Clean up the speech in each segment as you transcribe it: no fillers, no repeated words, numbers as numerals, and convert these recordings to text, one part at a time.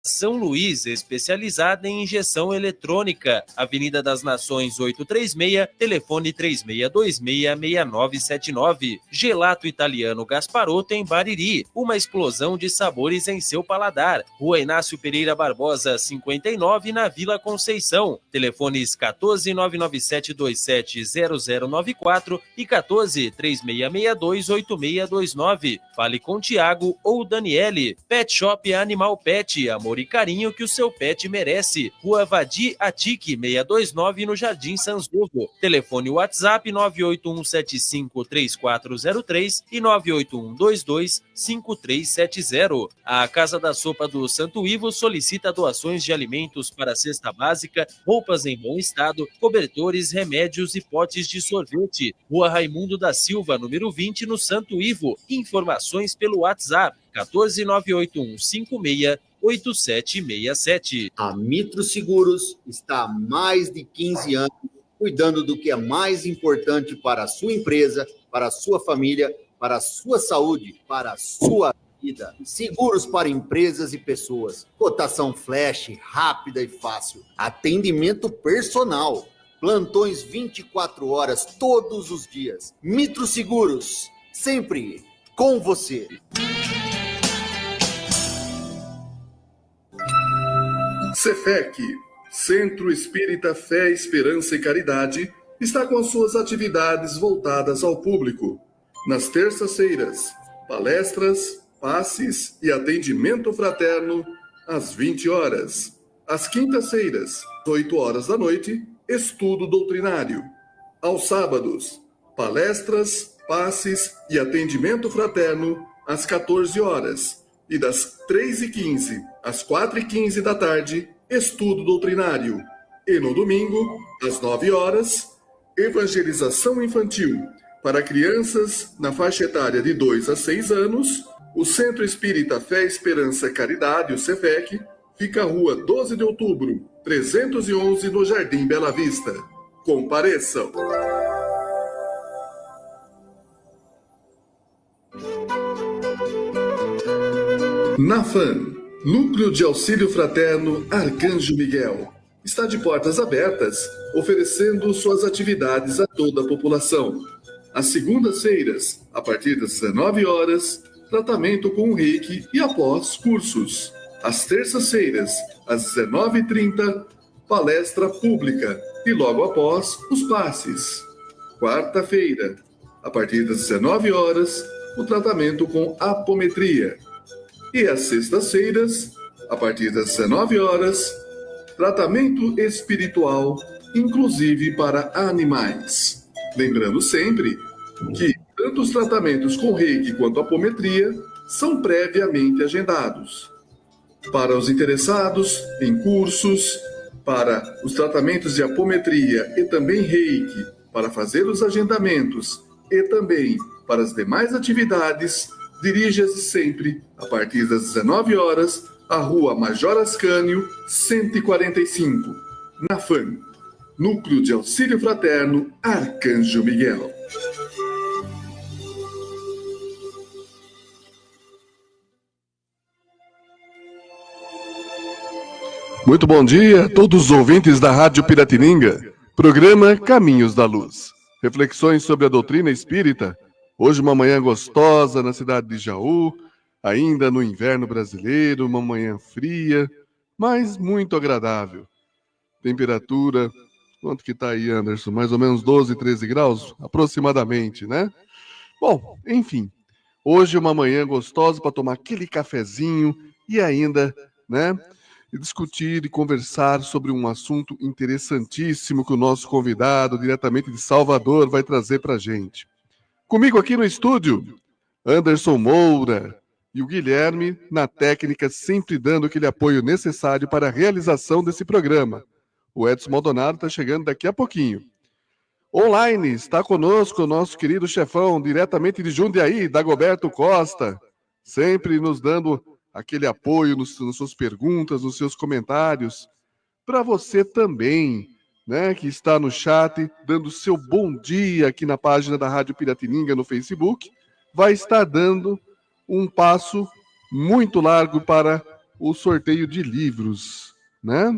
São Luís, especializada em injeção eletrônica. Avenida das Nações 836, telefone 3626-6979. Gelato Italiano Gasparotto em Bariri. Uma explosão de sabores em seu paladar. Rua Inácio Pereira Barbosa, 59, na Vila Conceição. Telefones 14-99727-0094 e 14-3662-8629. Fale com Tiago ou Daniele. Pet Shop Animal Pet, amor e carinho que o seu pet merece. Rua Vadi Atique 629, no Jardim Sanzovo. Telefone WhatsApp 981753403 e 981225370. A Casa da Sopa do Santo Ivo solicita doações de alimentos para a cesta básica, roupas em bom estado, cobertores, remédios e potes de sorvete. Rua Raimundo da Silva, número 20, no Santo Ivo. Informações pelo WhatsApp 14981568767. A Mitro Seguros está há mais de 15 anos cuidando do que é mais importante para a sua empresa, para a sua família, para a sua saúde, para a sua vida. Seguros para empresas e pessoas. Cotação flash, rápida e fácil. Atendimento personal. Plantões 24 horas, todos os dias. Mitro Seguros, sempre com você. Cefec, Centro Espírita Fé, Esperança e Caridade, está com as suas atividades voltadas ao público. Nas terças-feiras, palestras, passes e atendimento fraterno às 20 horas. Às quintas-feiras, 8 horas da noite, estudo doutrinário. Aos sábados, palestras, passes e atendimento fraterno às 14 horas. E das 3h15 às 4h15 da tarde, estudo doutrinário. E no domingo, às 9 horas, evangelização infantil. Para crianças na faixa etária de 2 a 6 anos, o Centro Espírita Fé, Esperança e Caridade, o Cefec, fica à Rua 12 de Outubro, 311, no Jardim Bela Vista. Compareçam! NAFAN, Núcleo de Auxílio Fraterno Arcanjo Miguel, está de portas abertas, oferecendo suas atividades a toda a população. Às segundas-feiras, a partir das 19 horas, tratamento com reiki e após cursos. Às terças-feiras, às 19h30, palestra pública e logo após os passes. Quarta-feira, a partir das 19 horas, o tratamento com apometria. E às sextas-feiras, a partir das 19 horas, tratamento espiritual, inclusive para animais. Lembrando sempre que tanto os tratamentos com reiki quanto apometria são previamente agendados. Para os interessados em cursos, para os tratamentos de apometria e também reiki, para fazer os agendamentos e também para as demais atividades, dirija-se sempre, a partir das 19 horas, à Rua Major Ascânio, 145, NAFAN, Núcleo de Auxílio Fraterno Arcanjo Miguel. Muito bom dia a todos os ouvintes da Rádio Piratininga, programa Caminhos da Luz. Reflexões sobre a doutrina espírita. Hoje uma manhã gostosa na cidade de Jaú, ainda no inverno brasileiro, uma manhã fria, mas muito agradável. Temperatura, quanto que tá aí, Anderson? Mais ou menos 12, 13 graus, aproximadamente, né? Bom, enfim, hoje uma manhã gostosa para tomar aquele cafezinho e ainda, né, discutir e conversar sobre um assunto interessantíssimo que o nosso convidado, diretamente de Salvador, vai trazer para a gente. Comigo aqui no estúdio, Anderson Moura e o Guilherme, na técnica, sempre dando aquele apoio necessário para a realização desse programa. O Edson Maldonado está chegando daqui a pouquinho. Online está conosco o nosso querido chefão, diretamente de Jundiaí, Dagoberto Costa, sempre nos dando aquele apoio nas suas perguntas, nos seus comentários. Para você também, né, que está no chat, dando seu bom dia aqui na página da Rádio Piratininga no Facebook, vai estar dando um passo muito largo para o sorteio de livros, né?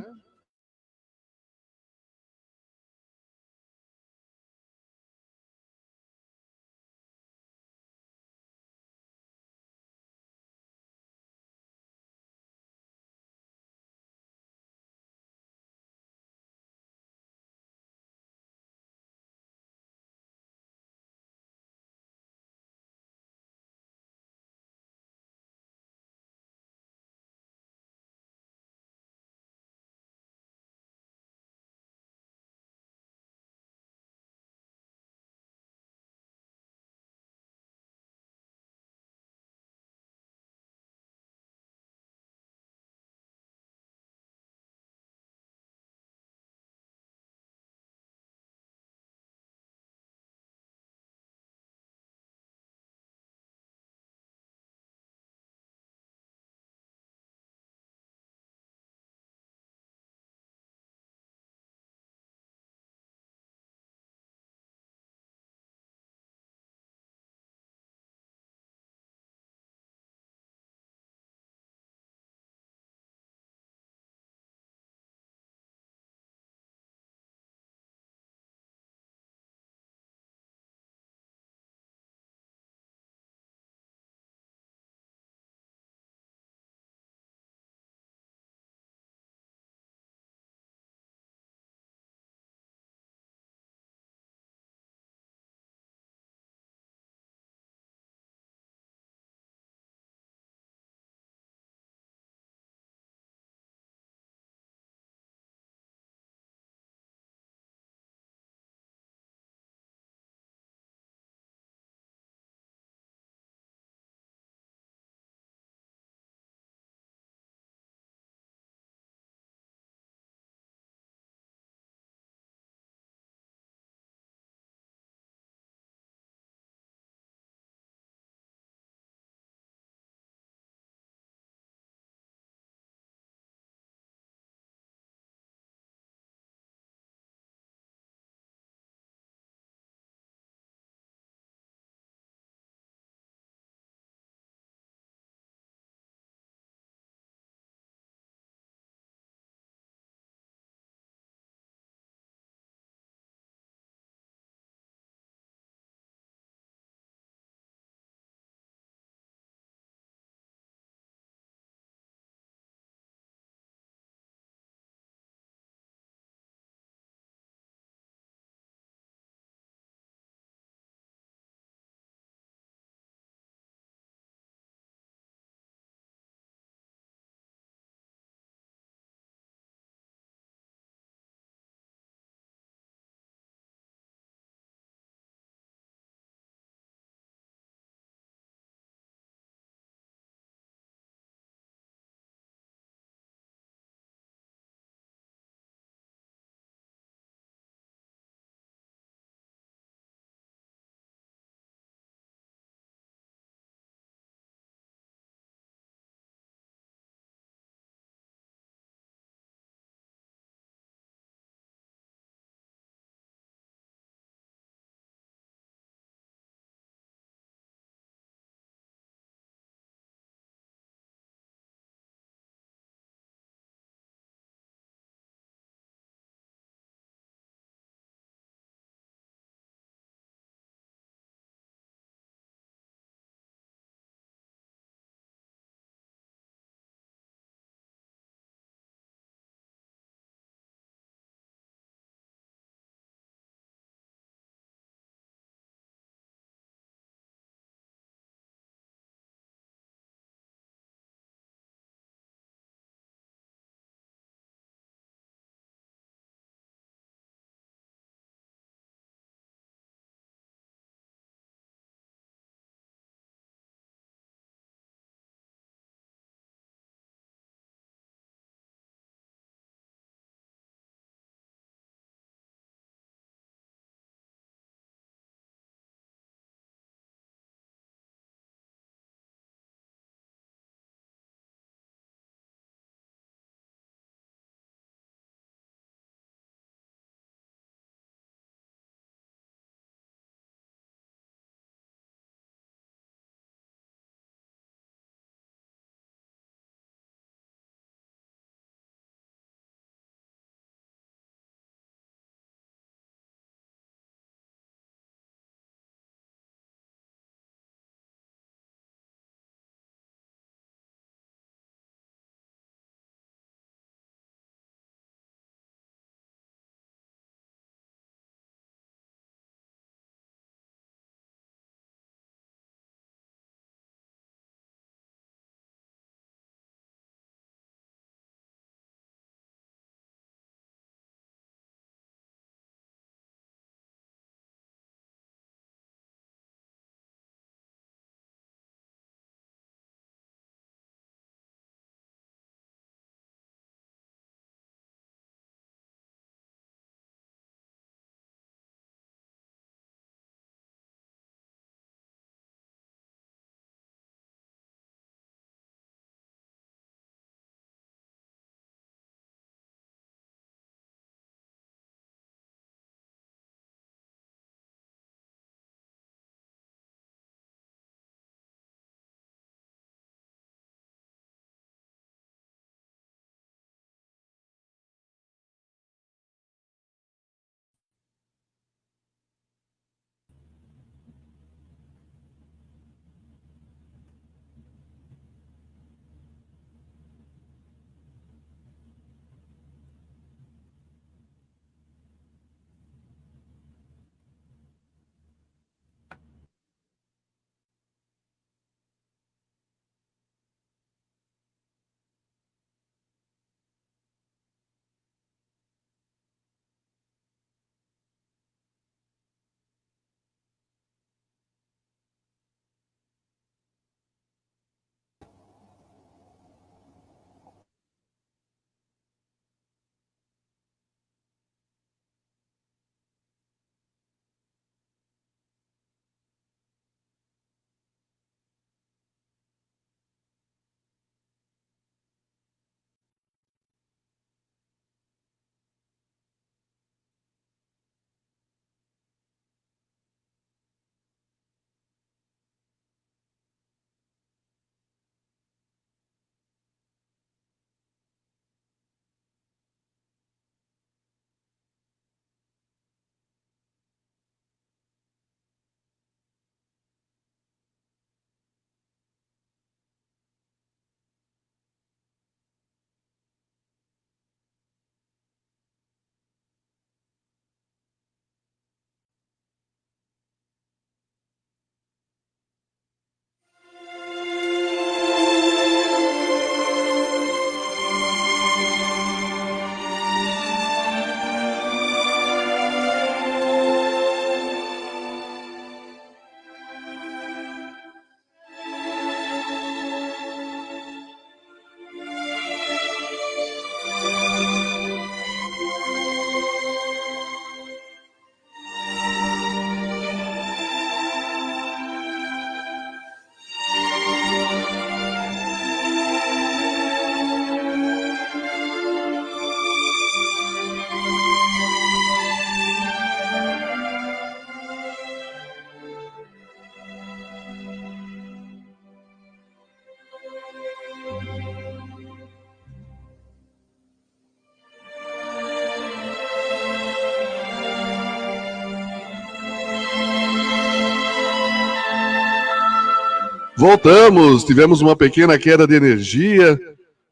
Voltamos, tivemos uma pequena queda de energia.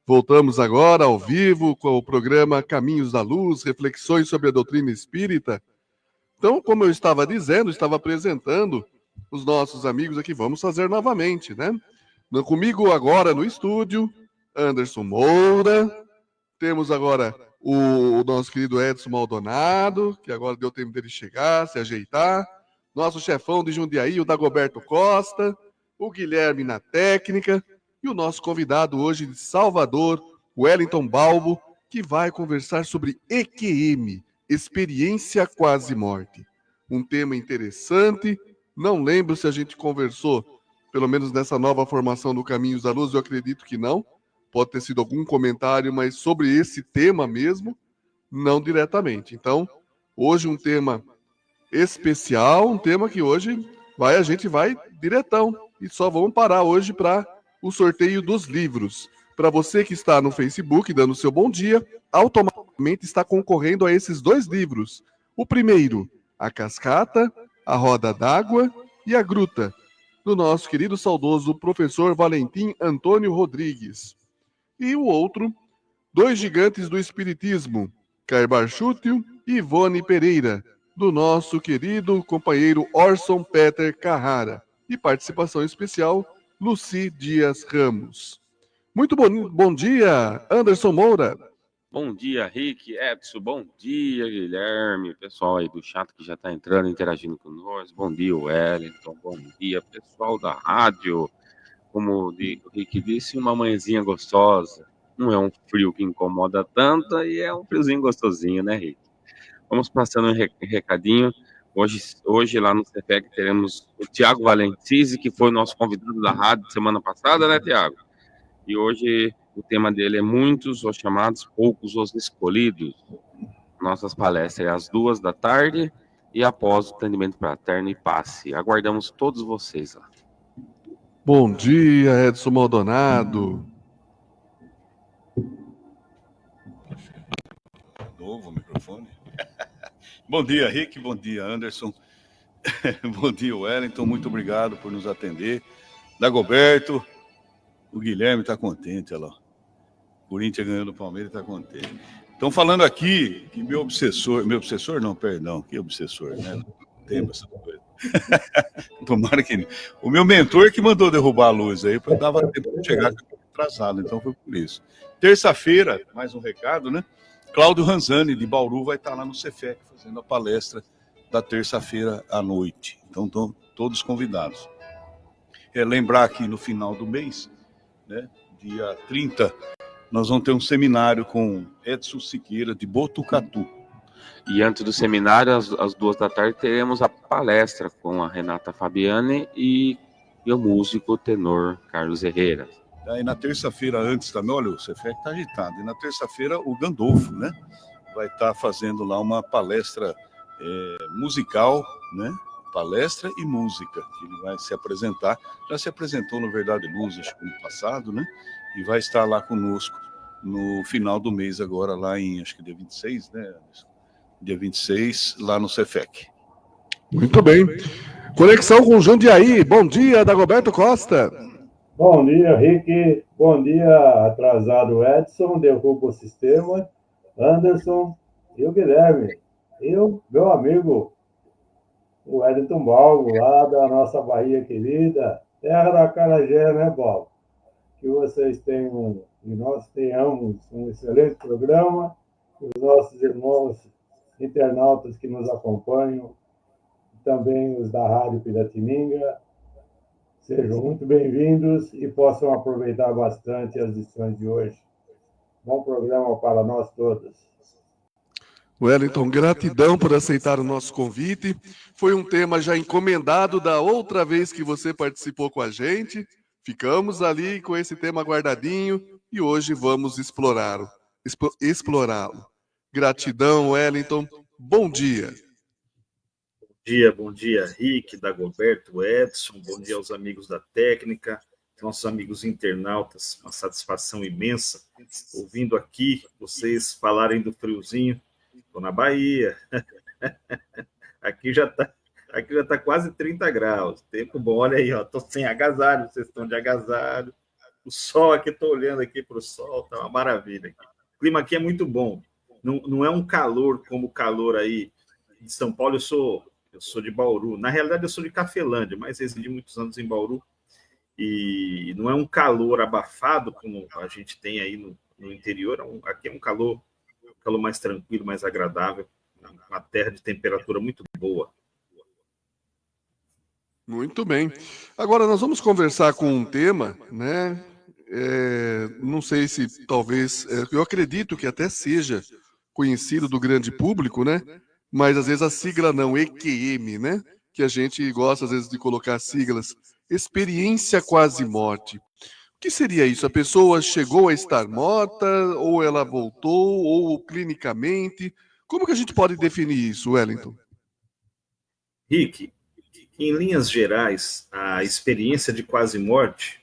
Voltamos agora ao vivo com o programa Caminhos da Luz, reflexões sobre a doutrina espírita. Então, como eu estava dizendo, estava apresentando os nossos amigos aqui, vamos fazer novamente, né? Comigo agora no estúdio, Anderson Moura, temos agora o nosso querido Edson Maldonado, que agora deu tempo dele chegar, se ajeitar, nosso chefão de Jundiaí, o Dagoberto Costa, o Guilherme na técnica, e o nosso convidado hoje de Salvador, Wellington Balbo, que vai conversar sobre EQM, Experiência Quase Morte. Um tema interessante, não lembro se a gente conversou, pelo menos nessa nova formação do Caminhos da Luz, eu acredito que não. Pode ter sido algum comentário, mas sobre esse tema mesmo, não diretamente. Então, hoje um tema especial, um tema que hoje a gente vai diretão. E só vamos parar hoje para o sorteio dos livros. Para você que está no Facebook dando seu bom dia, automaticamente está concorrendo a esses 2 livros. O primeiro, A Cascata, A Roda d'Água e A Gruta, do nosso querido saudoso professor Valentim Antônio Rodrigues. E o outro, 2 Gigantes do Espiritismo, Caibar Chútil e Ivone Pereira, do nosso querido companheiro Orson Peter Carrara. E participação especial, Luci Dias Ramos. Muito bom dia, Anderson Moura. Bom dia, Rick, Edson, bom dia, Guilherme, pessoal aí do chat que já está entrando, interagindo conosco, bom dia, Wellington, bom dia, pessoal da rádio, como o Rick disse, uma manhãzinha gostosa, não é um frio que incomoda tanto, e é um friozinho gostosinho, né, Rick? Vamos passando um recadinho. Hoje lá no CEFEC teremos o Tiago Valentisi, que foi o nosso convidado da rádio semana passada, né, Tiago? E hoje o tema dele é Muitos os Chamados, Poucos os Escolhidos. Nossas palestras é às 14h e após o atendimento fraterno e passe. Aguardamos todos vocês lá. Bom dia, Edson Maldonado. Novo microfone. Bom dia, Rick. Bom dia, Anderson. Bom dia, Wellington. Muito obrigado por nos atender. Dagoberto. O Guilherme está contente, olha lá. O Corinthians ganhou do Palmeiras e está contente. Estão falando aqui que meu obsessor não, perdão, que obsessor, né? Não tem essa coisa. Tomara que o meu mentor que mandou derrubar a luz aí, para dar tempo de chegar atrasado, então foi por isso. Terça-feira, mais um recado, né? Cláudio Ranzani, de Bauru, vai estar lá no CEFEC fazendo a palestra da terça-feira à noite. Então, estão todos convidados. Lembrar que no final do mês, né, dia 30, nós vamos ter um seminário com Edson Siqueira, de Botucatu. E antes do seminário, às 14h, teremos a palestra com a Renata Fabiani e o músico tenor Carlos Herrera. Aí na terça-feira antes também, olha, o Cefec está agitado. E na terça-feira o Gandolfo, né, vai estar fazendo lá uma palestra musical, né, palestra e música, que ele vai se apresentar. Já se apresentou no Verdade e Luz, acho que no passado, né, e vai estar lá conosco no final do mês agora, lá em, acho que dia 26, né, dia 26, lá no Cefec. Muito bem. Conexão com Jundiaí. Bom dia, Dagoberto Costa. Bom dia, Rick. Bom dia, atrasado Edson, derruba o sistema, Anderson e o Guilherme. E o meu amigo, o Wellington Balbo, lá da nossa Bahia querida, terra da acarajé, né, Balbo? Que vocês tenham, e nós tenhamos um excelente programa, os nossos irmãos internautas que nos acompanham, também os da Rádio Piratininga, sejam muito bem-vindos e possam aproveitar bastante as lições de hoje. Bom programa para nós todos. Wellington, gratidão por aceitar o nosso convite. Foi um tema já encomendado da outra vez que você participou com a gente. Ficamos ali com esse tema guardadinho e hoje vamos explorá-lo. Gratidão, Wellington. Bom dia. Bom dia, Rick, Dagoberto, Edson, bom dia aos amigos da técnica, nossos amigos internautas, uma satisfação imensa, ouvindo aqui vocês falarem do friozinho, estou na Bahia, aqui já está Aqui já está quase 30 graus. Tempo bom. Olha aí, ó. Estou sem agasalho, vocês estão de agasalho. O sol aqui, estou olhando aqui para o sol, tá uma maravilha. O clima aqui é muito bom. Não é um calor como o calor aí de São Paulo. Eu sou de Bauru. Na realidade, eu sou de Cafelândia, mas residi muitos anos em Bauru. E não é um calor abafado como a gente tem aí no interior. Aqui é um calor mais tranquilo, mais agradável. Uma terra de temperatura muito boa. Muito bem. Agora nós vamos conversar com um tema, né? Não sei se talvez, eu acredito que até seja conhecido do grande público, né? Mas às vezes a sigla não, EQM, né? Que a gente gosta às vezes de colocar siglas. Experiência quase morte. O que seria isso? A pessoa chegou a estar morta, ou ela voltou, ou clinicamente? Como que a gente pode definir isso, Wellington? Rick, em linhas gerais, a experiência de quase morte,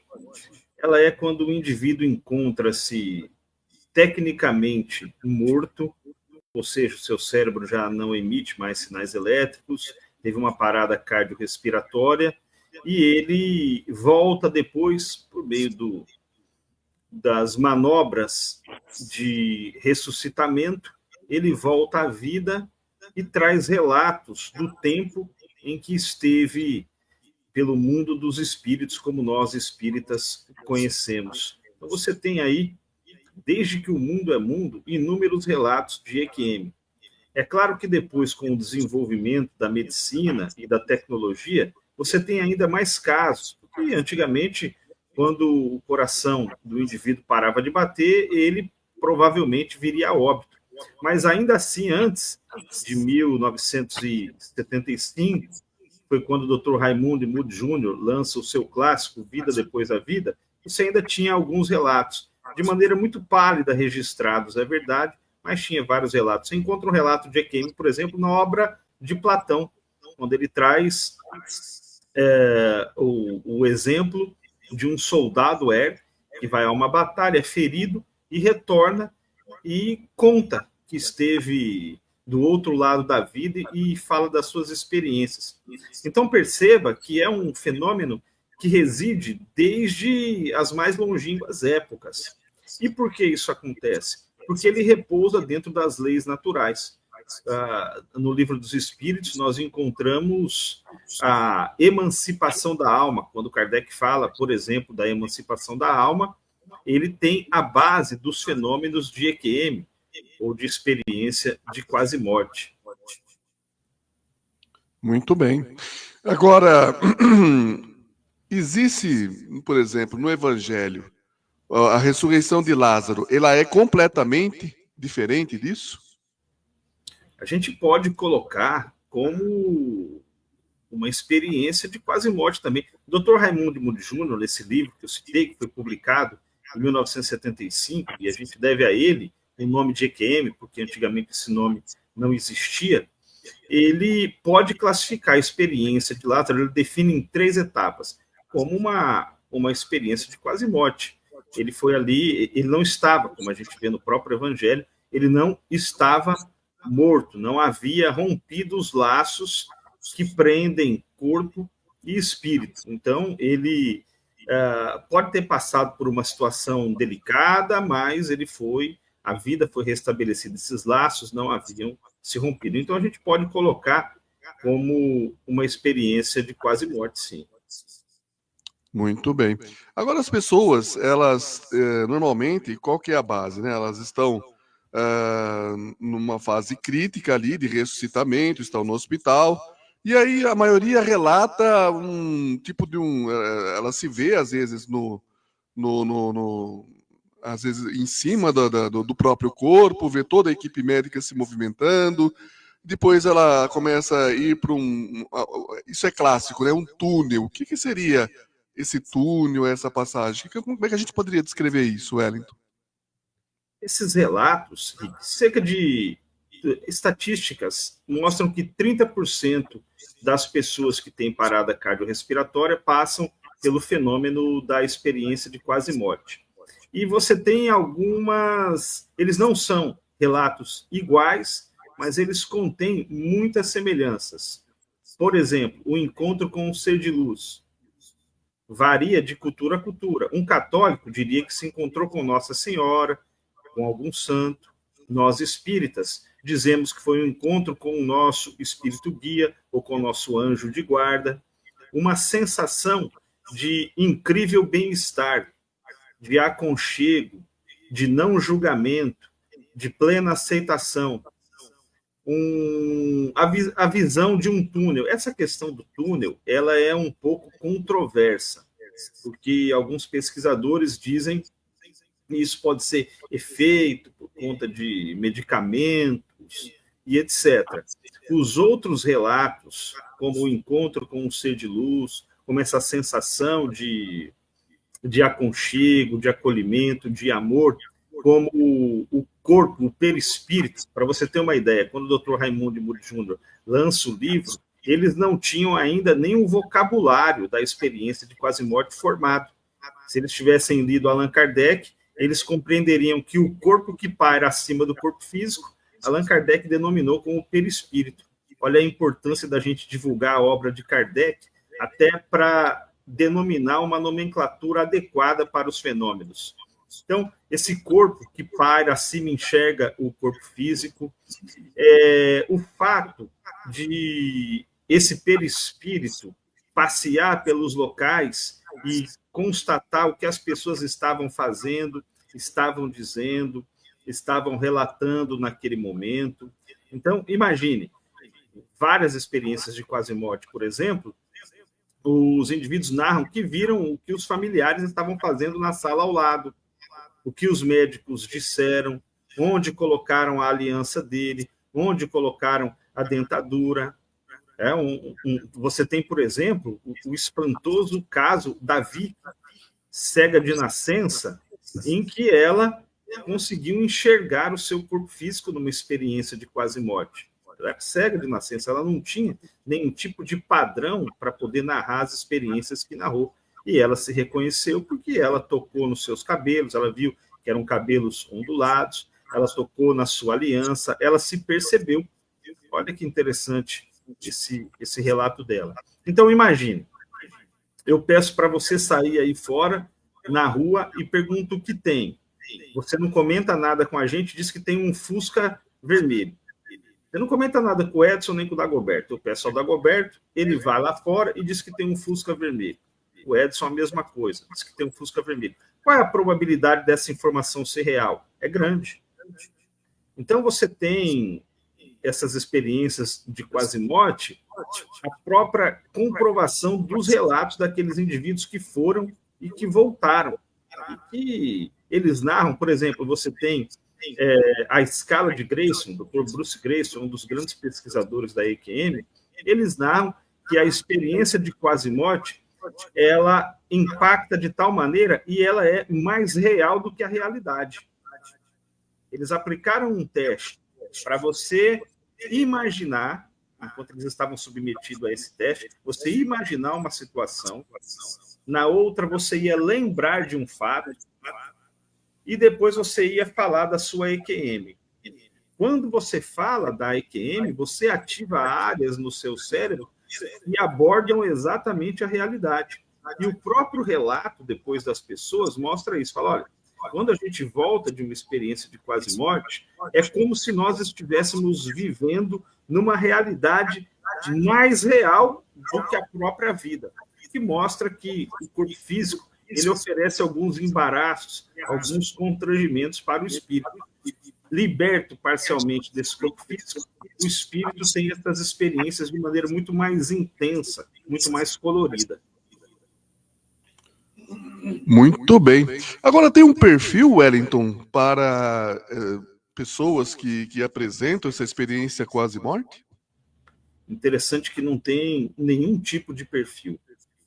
ela é quando o indivíduo encontra-se tecnicamente morto, ou seja, o seu cérebro já não emite mais sinais elétricos, teve uma parada cardiorrespiratória, e ele volta depois, por meio das manobras de ressuscitamento, ele volta à vida e traz relatos do tempo em que esteve pelo mundo dos espíritos, como nós espíritas conhecemos. Então você tem aí, desde que o mundo é mundo, inúmeros relatos de EQM. É claro que depois, com o desenvolvimento da medicina e da tecnologia, você tem ainda mais casos, porque antigamente, quando o coração do indivíduo parava de bater, ele provavelmente viria a óbito. Mas ainda assim, antes de 1975, foi quando o Dr. Raimundo Moody Jr. lança o seu clássico Vida Depois da Vida, você ainda tinha alguns relatos, de maneira muito pálida registrados, é verdade, mas tinha vários relatos. Você encontra um relato de EQM, por exemplo, na obra de Platão, onde ele traz o exemplo de um soldado que vai a uma batalha, é ferido, e retorna e conta que esteve do outro lado da vida e fala das suas experiências. Então perceba que é um fenômeno que reside desde as mais longínquas épocas. E por que isso acontece? Porque ele repousa dentro das leis naturais. No Livro dos Espíritos, nós encontramos a emancipação da alma. Quando Kardec fala, por exemplo, da emancipação da alma, ele tem a base dos fenômenos de EQM, ou de experiência de quase morte. Muito bem. Agora, existe, por exemplo, no Evangelho, a ressurreição de Lázaro, ela é completamente diferente disso? A gente pode colocar como uma experiência de quase morte também. O Dr. Raimundo Moody Jr., nesse livro que eu citei, que foi publicado em 1975, e a gente deve a ele o nome de EQM, porque antigamente esse nome não existia, ele pode classificar a experiência de Lázaro, ele define em 3 etapas, como uma experiência de quase morte. Ele foi ali, ele não estava, como a gente vê no próprio Evangelho, ele não estava morto, não havia rompido os laços que prendem corpo e espírito. Então, ele pode ter passado por uma situação delicada, mas a vida foi restabelecida, esses laços não haviam se rompido. Então, a gente pode colocar como uma experiência de quase morte, sim. Muito bem. Agora, as pessoas, elas, normalmente, qual que é a base, né? Elas estão numa fase crítica ali de ressuscitamento, estão no hospital, e aí a maioria relata um tipo de ela se vê, às vezes, às vezes em cima do próprio corpo, vê toda a equipe médica se movimentando, depois ela começa a ir para isso é clássico, né? Um túnel. O que seria esse túnel, essa passagem? Como é que a gente poderia descrever isso, Wellington? Esses relatos, cerca de estatísticas, mostram que 30% das pessoas que têm parada cardiorrespiratória passam pelo fenômeno da experiência de quase morte. E você tem algumas... Eles não são relatos iguais, mas eles contêm muitas semelhanças. Por exemplo, o encontro com um ser de luz varia de cultura a cultura. Um católico diria que se encontrou com Nossa Senhora, com algum santo. Nós, espíritas, dizemos que foi um encontro com o nosso espírito guia ou com o nosso anjo de guarda. Uma sensação de incrível bem-estar, de aconchego, de não julgamento, de plena aceitação. A visão de um túnel. Essa questão do túnel, ela é um pouco controversa, porque alguns pesquisadores dizem que isso pode ser efeito por conta de medicamentos e etc. Os outros relatos, como o encontro com um ser de luz, como essa sensação de aconchego, de acolhimento, de amor, como o corpo, o perispírito. Para você ter uma ideia, quando o Dr. Raimundo de Moura Júnior lança o livro, eles não tinham ainda nem o vocabulário da experiência de quase-morte formado. Se eles tivessem lido Allan Kardec, eles compreenderiam que o corpo que paira acima do corpo físico, Allan Kardec denominou como perispírito. Olha a importância da gente divulgar a obra de Kardec, até para denominar uma nomenclatura adequada para os fenômenos. Então, esse corpo que paira acima enxerga o corpo físico, o fato de esse perispírito passear pelos locais e constatar o que as pessoas estavam fazendo, estavam dizendo, estavam relatando naquele momento. Então, imagine, várias experiências de quase-morte, por exemplo, os indivíduos narram que viram o que os familiares estavam fazendo na sala ao lado, o que os médicos disseram, onde colocaram a aliança dele, onde colocaram a dentadura. Você tem, por exemplo, o espantoso caso da Vicky, cega de nascença, em que ela conseguiu enxergar o seu corpo físico numa experiência de quase-morte. Ela era cega de nascença, ela não tinha nenhum tipo de padrão para poder narrar as experiências que narrou. E ela se reconheceu porque ela tocou nos seus cabelos, ela viu que eram cabelos ondulados, ela tocou na sua aliança, ela se percebeu. Olha que interessante esse relato dela. Então, imagine, eu peço para você sair aí fora, na rua, e pergunta o que tem. Você não comenta nada com a gente, diz que tem um Fusca vermelho. Você não comenta nada com o Edson nem com o Dagoberto. Eu peço ao Dagoberto, ele vai lá fora e diz que tem um Fusca vermelho. O Edson, a mesma coisa, diz que tem um Fusca vermelho. Qual é a probabilidade dessa informação ser real? É grande. Então, você tem essas experiências de quase-morte, a própria comprovação dos relatos daqueles indivíduos que foram e que voltaram. E que eles narram, por exemplo, você tem a escala de Grayson, o Dr. Bruce Grayson, um dos grandes pesquisadores da EQM, eles narram que a experiência de quase-morte ela impacta de tal maneira e ela é mais real do que a realidade. Eles aplicaram um teste para você imaginar, enquanto eles estavam submetidos a esse teste, você imaginar uma situação, na outra você ia lembrar de um fato, e depois você ia falar da sua EQM. Quando você fala da EQM, você ativa áreas no seu cérebro e abordam exatamente a realidade. E o próprio relato, depois das pessoas, mostra isso. Fala, olha, quando a gente volta de uma experiência de quase-morte, é como se nós estivéssemos vivendo numa realidade mais real do que a própria vida, que mostra que o corpo físico ele oferece alguns embaraços, alguns constrangimentos para o espírito. Liberto parcialmente desse corpo físico, o espírito tem essas experiências de maneira muito mais intensa, muito mais colorida. Muito bem. Agora, tem um perfil, Wellington, para pessoas que apresentam essa experiência quase-morte? Interessante que não tem nenhum tipo de perfil.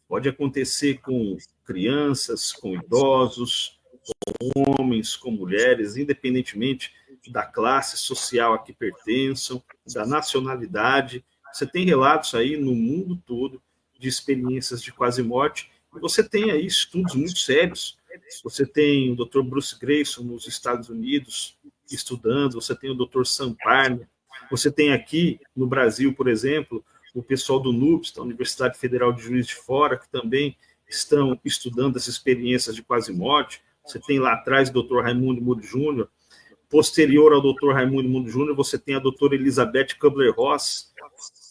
Pode acontecer com crianças, com idosos, com homens, com mulheres, independentemente da classe social a que pertençam, da nacionalidade. Você tem relatos aí no mundo todo de experiências de quase-morte, e você tem aí estudos muito sérios. Você tem o Dr. Bruce Grayson nos Estados Unidos estudando, você tem o Dr. Sam Parner, você tem aqui no Brasil, por exemplo, o pessoal do NUPS, da Universidade Federal de Juiz de Fora, que também estão estudando as experiências de quase morte. Você tem lá atrás o Dr. Raimundo Mude Júnior. Posterior ao Dr. Raimundo Mude Júnior, você tem a doutora Elizabeth Kubler-Ross,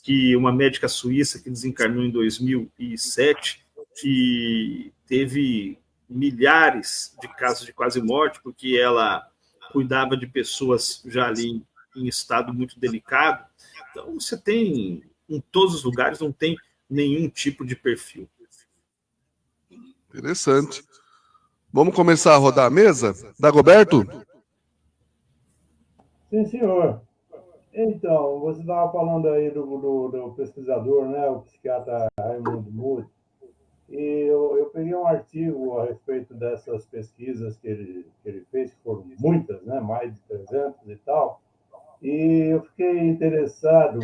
que uma médica suíça que desencarnou em 2007, que teve milhares de casos de quase morte, porque ela cuidava de pessoas já ali em estado muito delicado. Então, você tem, em todos os lugares, não tem nenhum tipo de perfil. Interessante. Vamos começar a rodar a mesa? Dagoberto? Sim, senhor. Então, você estava falando aí do pesquisador, né, o psiquiatra Raimundo Mude, e eu peguei um artigo a respeito dessas pesquisas que ele fez, que foram muitas, né, mais de 300 e tal, e eu fiquei interessado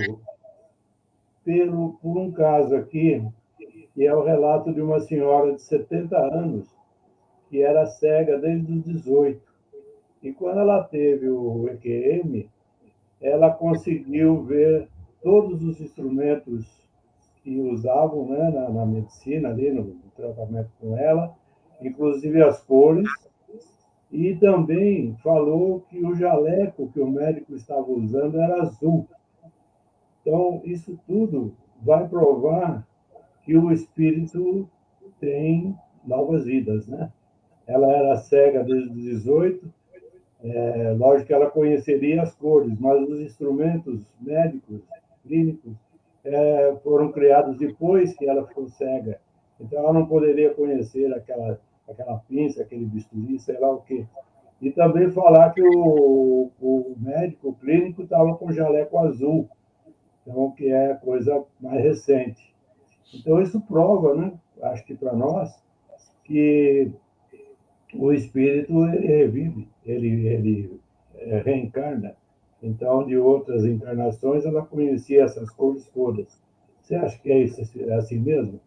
por um caso aqui, que é o relato de uma senhora de 70 anos, que era cega desde os 18. E quando ela teve o EQM, ela conseguiu ver todos os instrumentos que usavam, né, na medicina, ali no tratamento com ela, inclusive as cores, e também falou que o jaleco que o médico estava usando era azul. Então, isso tudo vai provar que o espírito tem novas vidas, né? Ela era cega desde os 18, lógico que ela conheceria as cores, mas os instrumentos médicos, clínicos, foram criados depois que ela ficou cega. Então, ela não poderia conhecer aquela pinça, aquele bisturi, sei lá o quê. E também falar que o médico clínico estava com jaleco azul, então, que é coisa mais recente. Então, isso prova, né, acho que para nós, que o espírito ele revive, ele reencarna. Então, de outras encarnações, ela conhecia essas cores todas. Você acha que é isso, é assim mesmo?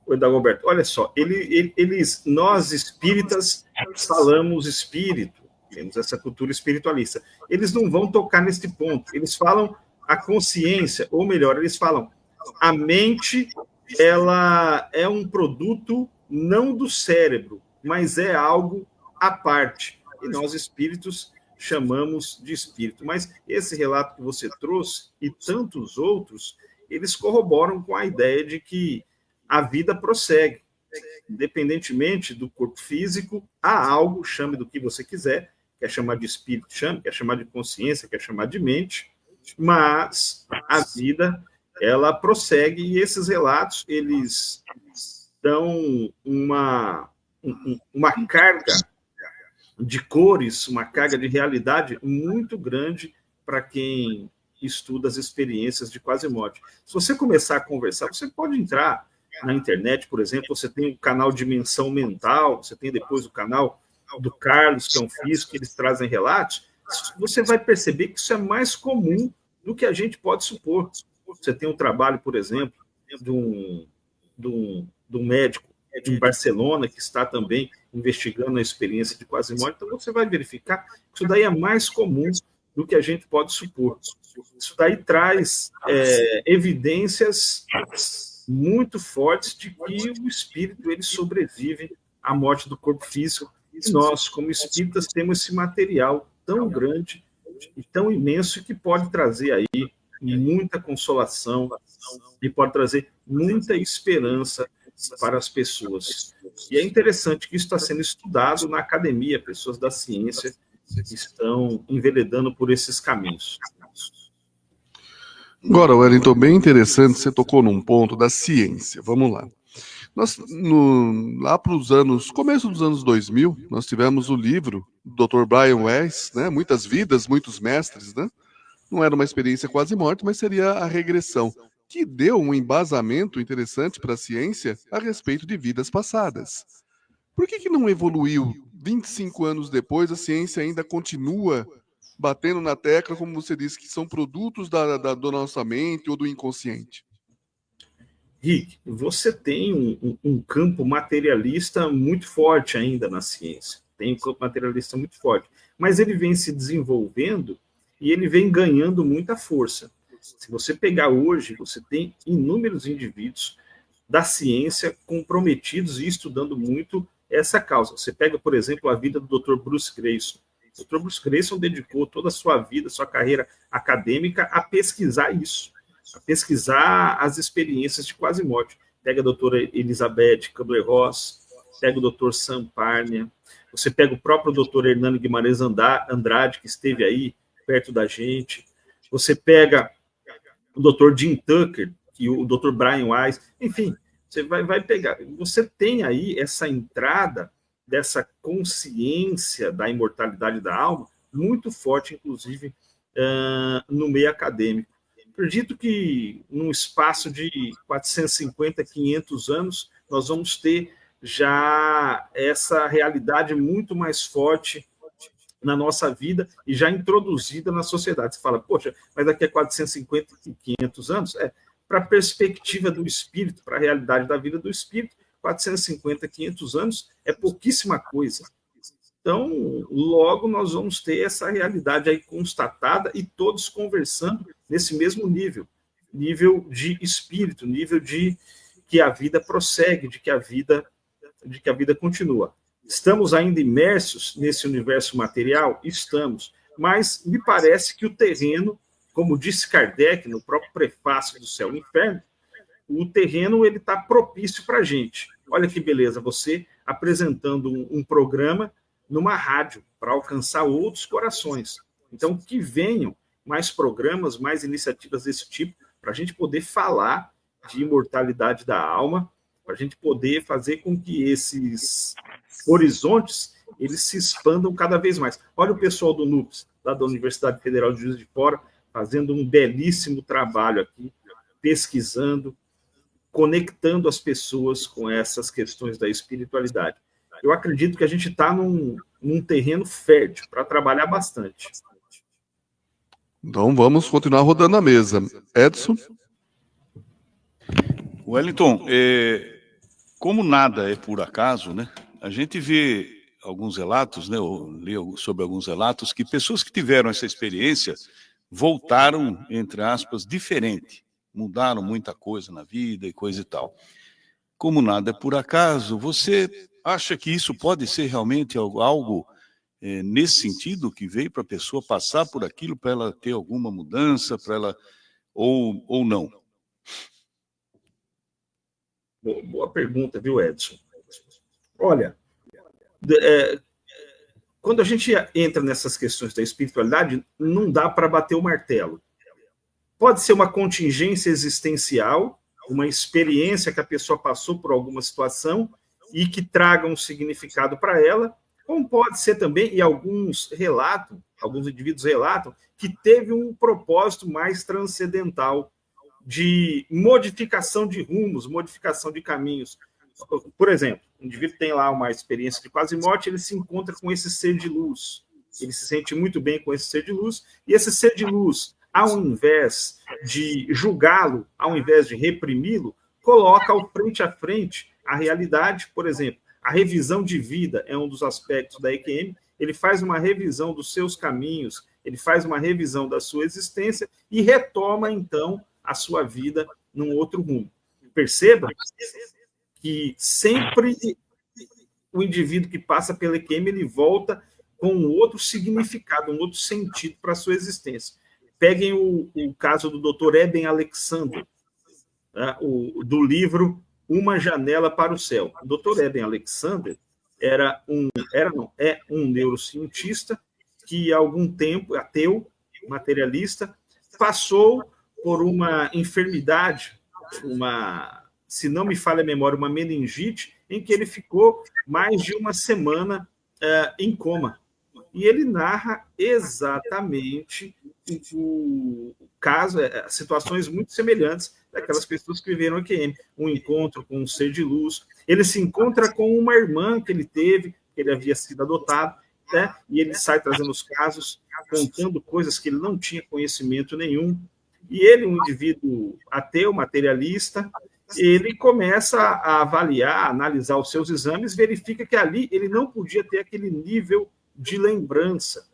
Oi, Dagoberto, olha só, nós espíritas falamos espírito, temos essa cultura espiritualista. Eles não vão tocar nesse ponto, eles falam a consciência, ou melhor, eles falam a mente, ela é um produto não do cérebro, mas é algo à parte. E nós espíritos chamamos de espírito. Mas esse relato que você trouxe e tantos outros, eles corroboram com a ideia de que a vida prossegue. Independentemente do corpo físico, há algo, chame do que você quiser, quer chamar de espírito, chame, quer chamar de consciência, quer chamar de mente, mas a vida, ela prossegue, e esses relatos, eles dão uma carga de cores, uma carga de realidade muito grande para quem estuda as experiências de quase morte. Se você começar a conversar, você pode entrar na internet, por exemplo, você tem o canal Dimensão Mental, você tem depois o canal do Carlos, que é um físico, que eles trazem relatos, você vai perceber que isso é mais comum do que a gente pode supor. Você tem um trabalho, por exemplo, de um médico em Barcelona, que está também investigando a experiência de quase morte, então você vai verificar que isso daí é mais comum do que a gente pode supor. Isso daí traz evidências muito fortes de que o espírito ele sobrevive à morte do corpo físico, e nós, como espíritas, temos esse material tão grande e tão imenso que pode trazer aí muita consolação e pode trazer muita esperança para as pessoas. E é interessante que isso está sendo estudado na academia, pessoas da ciência estão enveredando por esses caminhos. Agora, Wellington, bem interessante, você tocou num ponto da ciência. Vamos lá. Nós, lá para os começo dos anos 2000, nós tivemos o livro do Dr. Brian Weiss, né? Muitas vidas, muitos mestres, né? Não era uma experiência quase morte, mas seria a regressão, que deu um embasamento interessante para a ciência a respeito de vidas passadas. Por que não evoluiu? 25 anos depois, a ciência ainda continua batendo na tecla, como você disse, que são produtos da nossa mente ou do inconsciente. Rick, você tem um campo materialista muito forte ainda na ciência. Tem um campo materialista muito forte. Mas ele vem se desenvolvendo e ele vem ganhando muita força. Se você pegar hoje, você tem inúmeros indivíduos da ciência comprometidos e estudando muito essa causa. Você pega, por exemplo, a vida do Dr. Bruce Greyson. O Dr. Bruce Greyson dedicou toda a sua vida, sua carreira acadêmica a pesquisar isso, a pesquisar as experiências de quase morte. Pega a doutora Elizabeth Kubler-Ross, pega o Dr. Sam Parnia, você pega o próprio Dr. Hernando Guimarães Andrade, que esteve aí perto da gente, você pega o Dr. Jim Tucker, e o Dr. Brian Weiss, enfim, você vai pegar. Você tem aí essa entrada dessa consciência da imortalidade da alma muito forte, inclusive, no meio acadêmico. Acredito que num espaço de 450, 500 anos, nós vamos ter já essa realidade muito mais forte na nossa vida e já introduzida na sociedade. Você fala, poxa, mas daqui a 450 e 500 anos, para a perspectiva do espírito, para a realidade da vida do espírito, 450, 500 anos é pouquíssima coisa. Então, logo nós vamos ter essa realidade aí constatada e todos conversando nesse mesmo nível de espírito, nível de que a vida prossegue, de que a vida continua. Estamos ainda imersos nesse universo material? Estamos, mas me parece que o terreno, como disse Kardec no próprio prefácio do Céu e Inferno, o terreno ele está propício para a gente. Olha que beleza, você apresentando um programa numa rádio para alcançar outros corações. Então, que venham mais programas, mais iniciativas desse tipo, para a gente poder falar de imortalidade da alma, para a gente poder fazer com que esses horizontes eles se expandam cada vez mais. Olha o pessoal do NUPS, lá da Universidade Federal de Juiz de Fora, fazendo um belíssimo trabalho aqui, pesquisando, conectando as pessoas com essas questões da espiritualidade. Eu acredito que a gente está num terreno fértil para trabalhar bastante. Então vamos continuar rodando a mesa. Edson? Wellington, como nada é por acaso, né? A gente vê alguns relatos, né? Eu li sobre alguns relatos que pessoas que tiveram essa experiência voltaram, entre aspas, diferente, mudaram muita coisa na vida e coisa e tal. Como nada é por acaso, você acha que isso pode ser realmente algo nesse sentido, que veio para a pessoa passar por aquilo, para ela ter alguma mudança, para ela ou não? Boa pergunta, viu, Edson? Olha, quando a gente entra nessas questões da espiritualidade, não dá para bater o martelo. Pode ser uma contingência existencial, uma experiência que a pessoa passou por alguma situação e que traga um significado para ela, como pode ser também, e alguns indivíduos relatam, que teve um propósito mais transcendental de modificação de rumos, modificação de caminhos. Por exemplo, o indivíduo tem lá uma experiência de quase morte, ele se encontra com esse ser de luz, ele se sente muito bem com esse ser de luz, e esse ser de luz, ao invés de julgá-lo, ao invés de reprimi-lo, coloca-o frente a frente a realidade. Por exemplo, a revisão de vida é um dos aspectos da EQM, ele faz uma revisão dos seus caminhos, ele faz uma revisão da sua existência e retoma, então, a sua vida num outro rumo. Perceba que sempre o indivíduo que passa pela EQM, ele volta com um outro significado, um outro sentido para a sua existência. Peguem o caso do Dr. Eben Alexander, né, do livro Uma Janela para o Céu. O Dr. Eben Alexander é um neurocientista que, há algum tempo, ateu, materialista, passou por uma enfermidade, se não me falha a memória, uma meningite, em que ele ficou mais de uma semana em coma. E ele narra exatamente o caso, situações muito semelhantes daquelas pessoas que viveram aqui. Um encontro com um ser de luz. Ele se encontra com uma irmã que ele teve, que ele havia sido adotado, né? E ele sai trazendo os casos, contando coisas que ele não tinha conhecimento nenhum. E ele, um indivíduo ateu, materialista, ele começa a avaliar, a analisar os seus exames, verifica que ali ele não podia ter aquele nível de lembrança.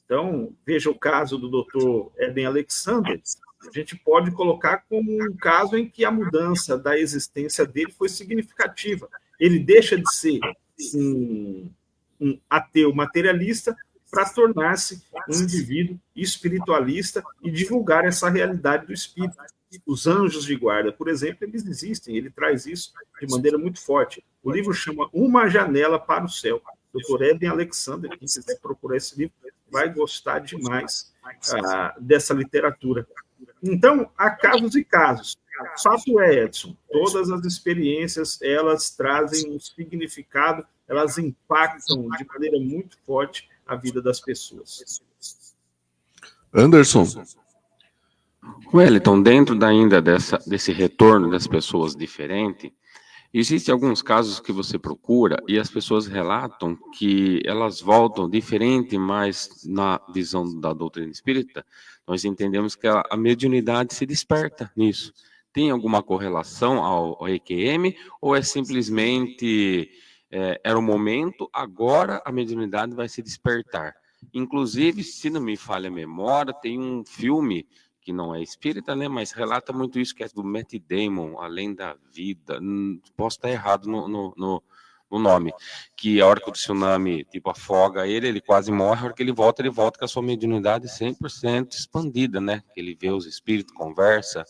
Então, veja o caso do Dr. Eben Alexander, a gente pode colocar como um caso em que a mudança da existência dele foi significativa. Ele deixa de ser um ateu materialista para tornar-se um indivíduo espiritualista e divulgar essa realidade do espírito. Os anjos de guarda, por exemplo, eles existem, ele traz isso de maneira muito forte. O livro chama Uma Janela para o Céu. Dr. Eben Alexander, quem quiser procurar esse livro, vai gostar demais dessa literatura. Então, há casos e casos. Fato é, Edson, todas as experiências, elas trazem um significado, elas impactam de maneira muito forte a vida das pessoas. Anderson. Wellington, dentro ainda desse retorno das pessoas diferentes, existem alguns casos que você procura e as pessoas relatam que elas voltam diferente, mas na visão da doutrina espírita, nós entendemos que a mediunidade se desperta nisso. Tem alguma correlação ao EQM ou é simplesmente era o momento, agora a mediunidade vai se despertar? Inclusive, se não me falha a memória, tem um filme que não é espírita, né, mas relata muito isso, que é do Matt Damon, Além da Vida. Posso estar errado no nome, que a hora que o tsunami tipo afoga ele quase morre, a hora que ele volta com a sua mediunidade 100% expandida, né? Ele vê os espíritos, conversa.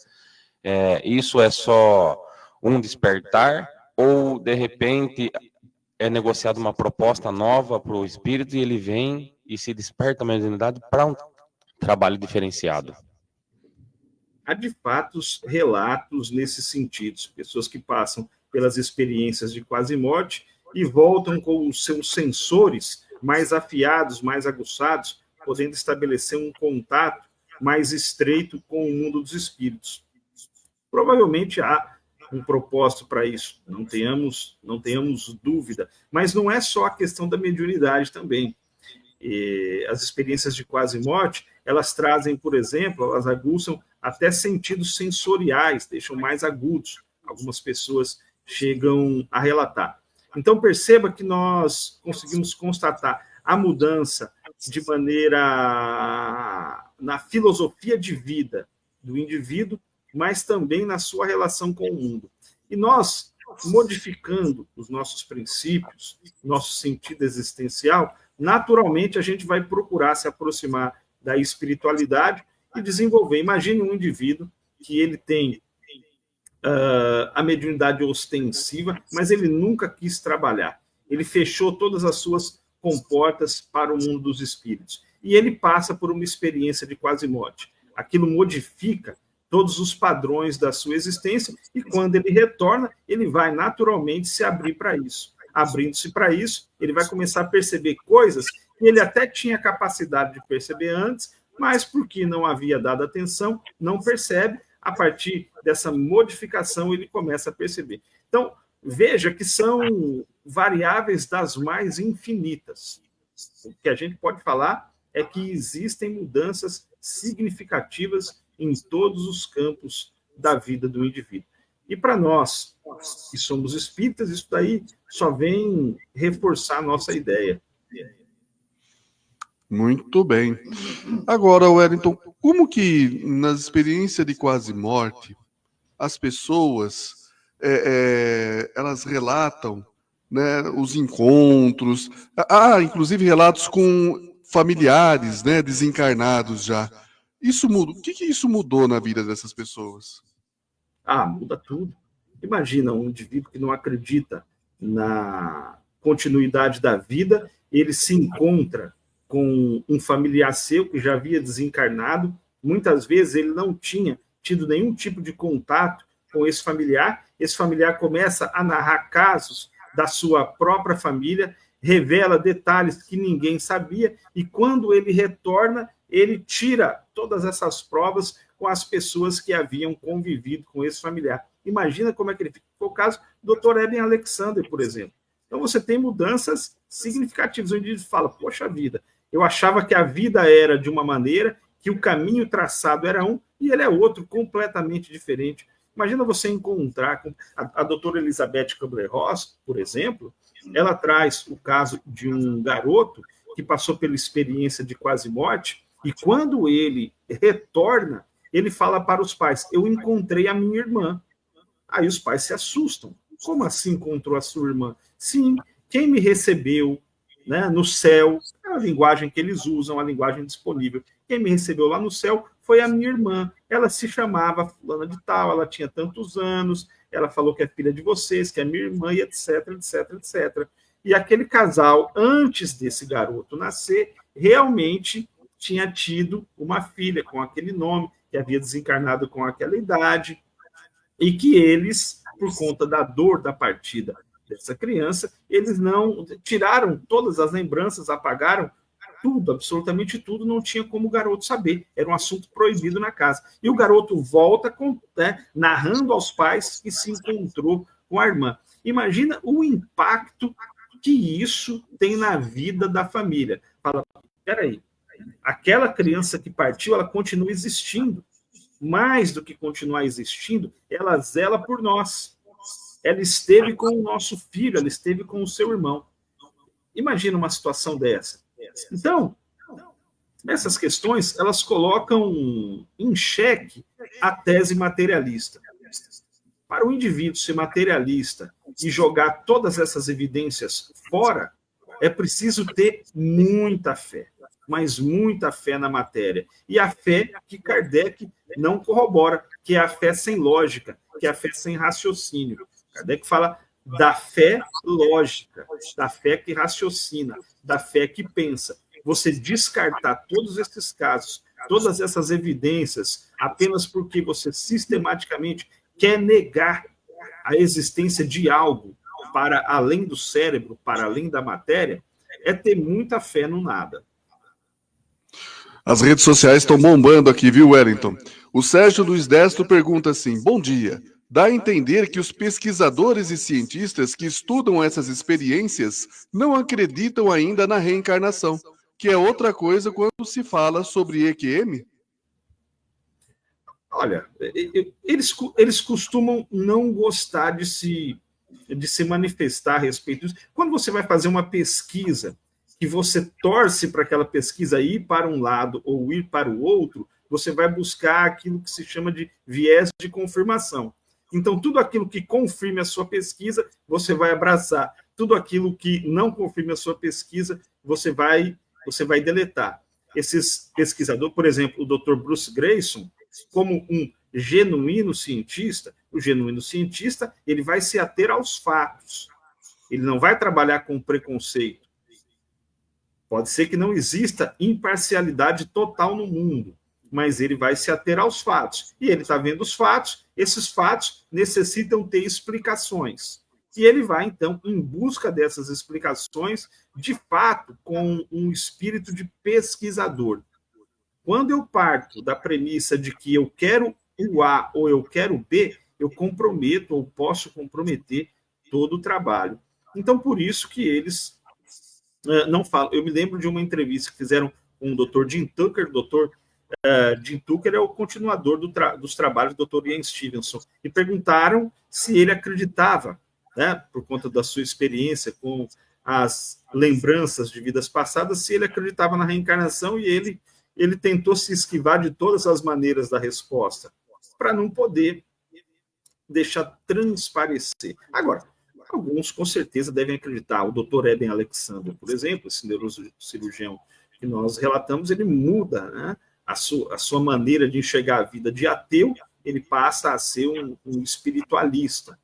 Isso é só um despertar ou, de repente, é negociada uma proposta nova para o espírito e ele vem e se desperta a mediunidade para um trabalho diferenciado? Há, de fato, relatos nesse sentido, pessoas que passam pelas experiências de quase morte e voltam com os seus sensores mais afiados, mais aguçados, podendo estabelecer um contato mais estreito com o mundo dos espíritos. Provavelmente há um propósito para isso, não tenhamos dúvida, mas não é só a questão da mediunidade também. As experiências de quase morte, elas trazem, por exemplo, elas aguçam até sentidos sensoriais, deixam mais agudos. Algumas pessoas chegam a relatar. Então, perceba que nós conseguimos constatar a mudança de maneira na filosofia de vida do indivíduo, mas também na sua relação com o mundo. E nós, modificando os nossos princípios, nosso sentido existencial, naturalmente a gente vai procurar se aproximar da espiritualidade e desenvolver. Imagine um indivíduo que ele tem a mediunidade ostensiva, mas ele nunca quis trabalhar. Ele fechou todas as suas comportas para o mundo dos espíritos. E ele passa por uma experiência de quase morte. Aquilo modifica todos os padrões da sua existência e quando ele retorna, ele vai naturalmente se abrir para isso. Abrindo-se para isso, ele vai começar a perceber coisas que ele até tinha capacidade de perceber antes, mas porque não havia dado atenção, não percebe. A partir dessa modificação, ele começa a perceber. Então, veja que são variáveis das mais infinitas. O que a gente pode falar é que existem mudanças significativas em todos os campos da vida do indivíduo. E para nós, que somos espíritas, isso daí só vem reforçar a nossa ideia. Muito bem. Agora, Wellington, como que nas experiências de quase morte, as pessoas elas relatam, né, os encontros, inclusive relatos com familiares, né, desencarnados já. Isso muda. O que isso mudou na vida dessas pessoas? Muda tudo. Imagina um indivíduo que não acredita na continuidade da vida, ele se encontra com um familiar seu que já havia desencarnado, muitas vezes ele não tinha tido nenhum tipo de contato com esse familiar começa a narrar casos da sua própria família, revela detalhes que ninguém sabia, e quando ele retorna, ele tira todas essas provas com as pessoas que haviam convivido com esse familiar. Imagina como é que ele fica. Foi o caso do Dr. Eben Alexander, por exemplo. Então, você tem mudanças significativas. O indivíduo fala, poxa vida, eu achava que a vida era de uma maneira, que o caminho traçado era um, e ele é outro, completamente diferente. Imagina você encontrar com a doutora Elizabeth Kubler-Ross, por exemplo, ela traz o caso de um garoto que passou pela experiência de quase morte, e quando ele retorna, ele fala para os pais: eu encontrei a minha irmã. Aí os pais se assustam. Como assim encontrou a sua irmã? Sim, quem me recebeu, né, no céu, é a linguagem que eles usam, a linguagem disponível. Quem me recebeu lá no céu foi a minha irmã. Ela se chamava fulana de tal, ela tinha tantos anos, ela falou que é filha de vocês, que é minha irmã, e etc, etc, etc. E aquele casal, antes desse garoto nascer, realmente tinha tido uma filha com aquele nome, que havia desencarnado com aquela idade, e que eles, por conta da dor da partida dessa criança, eles não tiraram todas as lembranças, apagaram tudo, absolutamente tudo, não tinha como o garoto saber, era um assunto proibido na casa. E o garoto volta narrando aos pais que se encontrou com a irmã. Imagina o impacto que isso tem na vida da família. Fala, peraí, aquela criança que partiu, ela continua existindo. Mais do que continuar existindo, ela zela por nós. Ela esteve com o nosso filho, ela esteve com o seu irmão. Imagina uma situação dessa. Então, essas questões, elas colocam em xeque a tese materialista. Para o indivíduo ser materialista e jogar todas essas evidências fora, é preciso ter muita fé, mas muita fé na matéria. E a fé que Kardec não corrobora, que é a fé sem lógica, que é a fé sem raciocínio. Kardec fala da fé lógica, da fé que raciocina, da fé que pensa. Você descartar todos esses casos, todas essas evidências, apenas porque você sistematicamente quer negar a existência de algo para além do cérebro, para além da matéria, é ter muita fé no nada. As redes sociais estão bombando aqui, viu, Wellington? O Sérgio Luiz Destro pergunta assim: bom dia. Dá a entender que os pesquisadores e cientistas que estudam essas experiências não acreditam ainda na reencarnação, que é outra coisa quando se fala sobre EQM? Olha, eles costumam não gostar de se manifestar a respeito disso. Quando você vai fazer uma pesquisa que você torce para aquela pesquisa ir para um lado ou ir para o outro, você vai buscar aquilo que se chama de viés de confirmação. Então, tudo aquilo que confirme a sua pesquisa, você vai abraçar. Tudo aquilo que não confirme a sua pesquisa, você vai deletar. Esses pesquisadores, por exemplo, o Dr. Bruce Grayson, como um genuíno cientista, o genuíno cientista, ele vai se ater aos fatos. Ele não vai trabalhar com preconceito. Pode ser que não exista imparcialidade total no mundo, mas ele vai se ater aos fatos. E ele está vendo os fatos, esses fatos necessitam ter explicações. E ele vai, então, em busca dessas explicações, de fato, com um espírito de pesquisador. Quando eu parto da premissa de que eu quero o A ou eu quero o B, eu comprometo ou posso comprometer todo o trabalho. Então, por isso que eles não falam. Eu me lembro de uma entrevista que fizeram com o Dr. Jim Tucker. O Dr. Jim Tucker é o continuador dos trabalhos do Dr. Ian Stevenson. E perguntaram se ele acreditava, né, por conta da sua experiência com as lembranças de vidas passadas, se ele acreditava na reencarnação, e ele tentou se esquivar de todas as maneiras da resposta, para não poder deixar transparecer. Agora, alguns com certeza devem acreditar. O Dr. Eben Alexander, por exemplo, esse neurocirurgião que nós relatamos, ele muda, né, a sua maneira de enxergar a vida. De ateu, ele passa a ser um espiritualista.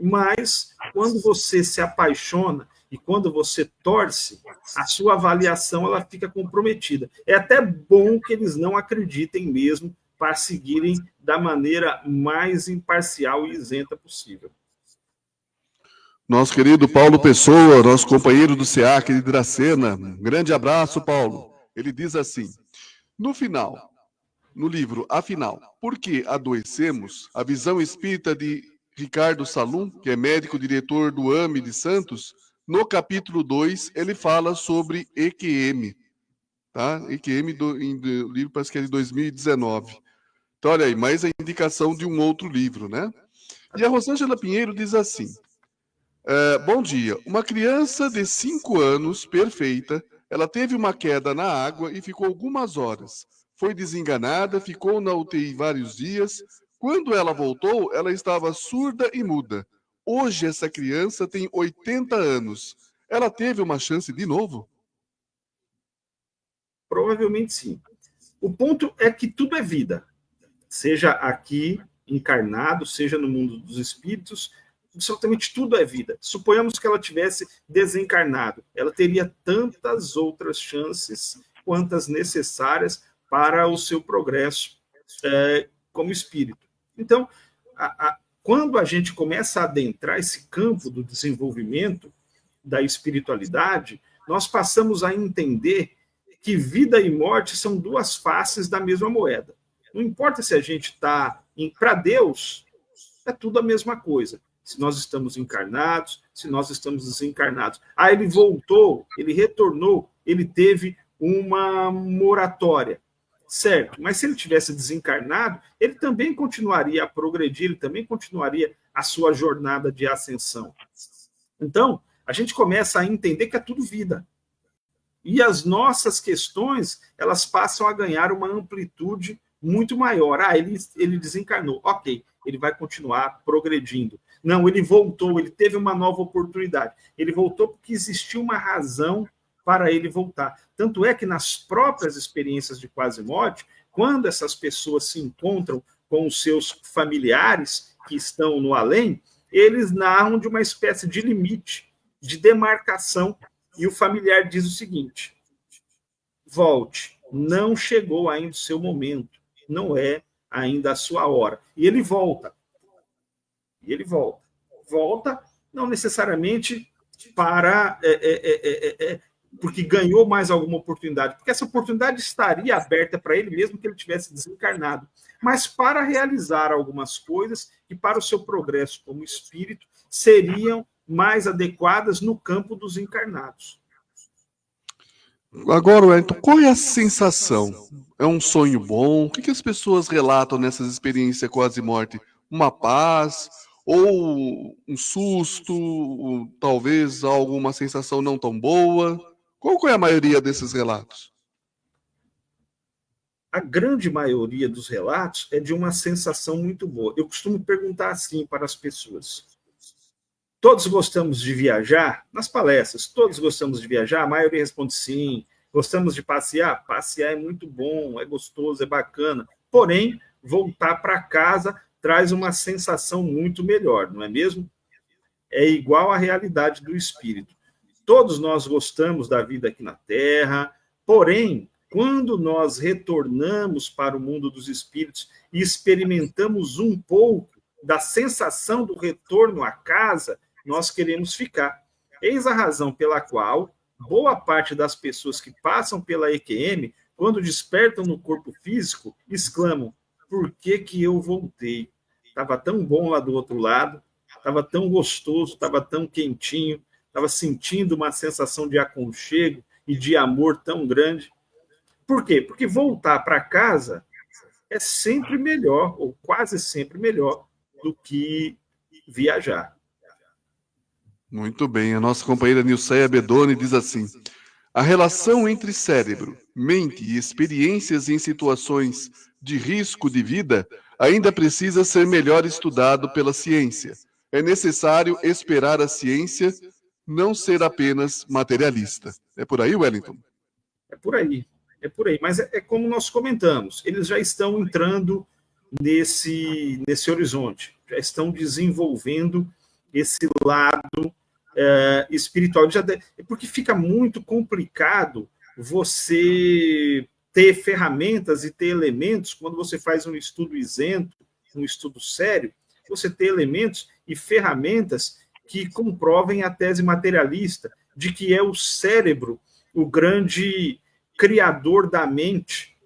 Mas, quando você se apaixona e quando você torce, a sua avaliação ela fica comprometida. É até bom que eles não acreditem mesmo, para seguirem da maneira mais imparcial e isenta possível. Nosso querido Paulo Pessoa, nosso companheiro do SEAC de Dracena. Um grande abraço, Paulo. Ele diz assim: no final, no livro Afinal, por que adoecemos? A visão espírita de Ricardo Salum, que é médico diretor do AME de Santos, no capítulo 2, ele fala sobre EQM. Tá? EQM do livro, parece que é de 2019. Então, olha aí, mais a indicação de um outro livro, né? E a Rosângela Pinheiro diz assim: bom dia, uma criança de 5 anos, perfeita, Ela teve uma queda na água e ficou algumas horas. Foi desenganada, ficou na UTI vários dias. Quando ela voltou, ela estava surda e muda. Hoje essa criança tem 80 anos. Ela teve uma chance de novo? Provavelmente sim. O ponto é que tudo é vida. Seja aqui encarnado, seja no mundo dos espíritos, absolutamente tudo é vida. Suponhamos que ela tivesse desencarnado. Ela teria tantas outras chances quantas necessárias para o seu progresso como espírito. Então, quando a gente começa a adentrar esse campo do desenvolvimento da espiritualidade, nós passamos a entender que vida e morte são duas faces da mesma moeda. Não importa se a gente está... Para Deus, é tudo a mesma coisa. Se nós estamos encarnados, se nós estamos desencarnados. Ele voltou, ele retornou, ele teve uma moratória. Certo, mas se ele tivesse desencarnado, ele também continuaria a progredir, ele também continuaria a sua jornada de ascensão. Então, a gente começa a entender que é tudo vida. E as nossas questões, elas passam a ganhar uma amplitude muito maior. Ele desencarnou. Ok, ele vai continuar progredindo. Não, ele voltou, ele teve uma nova oportunidade. Ele voltou porque existiu uma razão para ele voltar. Tanto é que nas próprias experiências de quase morte, quando essas pessoas se encontram com os seus familiares que estão no além, eles narram de uma espécie de limite, de demarcação, e o familiar diz o seguinte: volte, não chegou ainda o seu momento, não é ainda a sua hora. E ele volta. E ele volta. Volta, não necessariamente para... porque ganhou mais alguma oportunidade, porque essa oportunidade estaria aberta para ele mesmo que ele tivesse desencarnado, mas para realizar algumas coisas que para o seu progresso como espírito seriam mais adequadas no campo dos encarnados. Agora, Wellington, qual é a sensação? É um sonho bom? O que as pessoas relatam nessas experiências quase morte? Uma paz? Ou um susto? Ou talvez alguma sensação não tão boa? Qual é a maioria desses relatos? A grande maioria dos relatos é de uma sensação muito boa. Eu costumo perguntar assim para as pessoas: todos gostamos de viajar? Nas palestras, todos gostamos de viajar? A maioria responde sim. Gostamos de passear? Passear é muito bom, é gostoso, é bacana. Porém, voltar para casa traz uma sensação muito melhor, não é mesmo? É igual à realidade do espírito. Todos nós gostamos da vida aqui na Terra, porém, quando nós retornamos para o mundo dos espíritos e experimentamos um pouco da sensação do retorno à casa, nós queremos ficar. Eis a razão pela qual boa parte das pessoas que passam pela EQM, quando despertam no corpo físico, exclamam: por que eu voltei? Estava tão bom lá do outro lado, estava tão gostoso, estava tão quentinho, estava sentindo uma sensação de aconchego e de amor tão grande. Por quê? Porque voltar para casa é sempre melhor, ou quase sempre melhor, do que viajar. Muito bem. A nossa companheira Nilceia Bedoni diz assim: a relação entre cérebro, mente e experiências em situações de risco de vida ainda precisa ser melhor estudado pela ciência. É necessário esperar a ciência, não ser apenas materialista. É por aí, Wellington? É por aí. Mas é como nós comentamos, eles já estão entrando nesse horizonte, já estão desenvolvendo esse lado espiritual. Porque fica muito complicado você ter ferramentas e ter elementos, quando você faz um estudo isento, um estudo sério, você ter elementos e ferramentas que comprovem a tese materialista de que é o cérebro o grande criador da mente,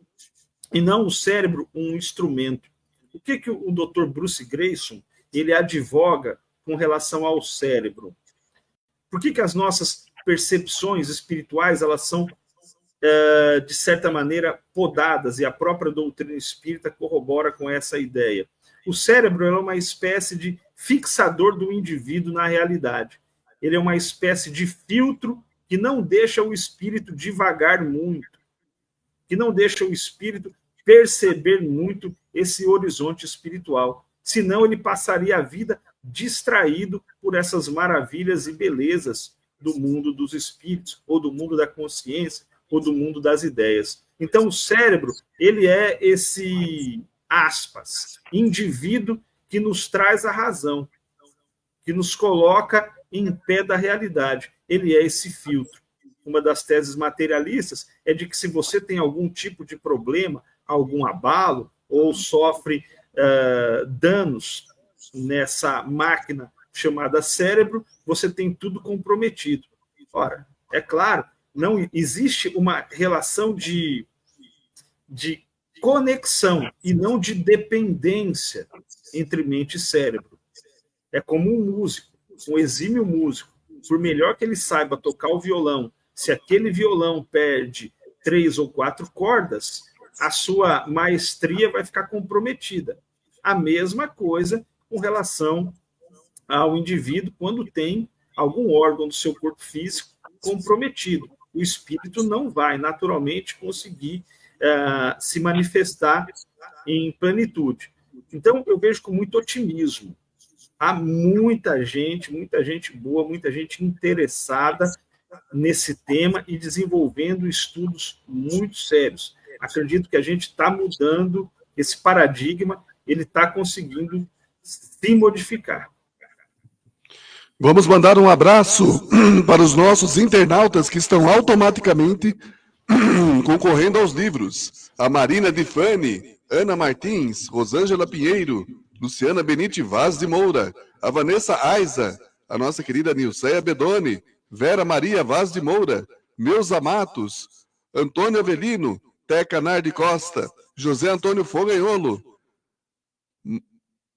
e não o cérebro um instrumento. O que o Dr. Bruce Greyson ele advoga com relação ao cérebro? Por que as nossas percepções espirituais elas são, de certa maneira, podadas, e a própria doutrina espírita corrobora com essa ideia? O cérebro é uma espécie de fixador do indivíduo na realidade. Ele é uma espécie de filtro que não deixa o espírito divagar muito, que não deixa o espírito perceber muito esse horizonte espiritual. Senão ele passaria a vida distraído por essas maravilhas e belezas do mundo dos espíritos, ou do mundo da consciência, ou do mundo das ideias. Então, o cérebro, ele é esse, aspas, indivíduo que nos traz a razão, que nos coloca em pé da realidade. Ele é esse filtro. Uma das teses materialistas é de que se você tem algum tipo de problema, algum abalo, ou sofre danos nessa máquina chamada cérebro, você tem tudo comprometido. Ora, é claro, não existe uma relação de conexão e não de dependência entre mente e cérebro. É como um músico, um exímio músico. Por melhor que ele saiba tocar o violão, se aquele violão perde 3 ou 4 cordas, a sua maestria vai ficar comprometida. A mesma coisa com relação ao indivíduo quando tem algum órgão do seu corpo físico comprometido. O espírito não vai naturalmente conseguir se manifestar em plenitude. Então, eu vejo com muito otimismo. Há muita gente boa, muita gente interessada nesse tema e desenvolvendo estudos muito sérios. Acredito que a gente está mudando esse paradigma, ele está conseguindo se modificar. Vamos mandar um abraço para os nossos internautas que estão automaticamente concorrendo aos livros. A Marina Di Fani, Ana Martins, Rosângela Pinheiro, Luciana Benite Vaz de Moura, a Vanessa Aiza, a nossa querida Nilceia Bedoni, Vera Maria Vaz de Moura, Neuza Matos, Antônio Avelino, Teca Nardi Costa, José Antônio Foganholo,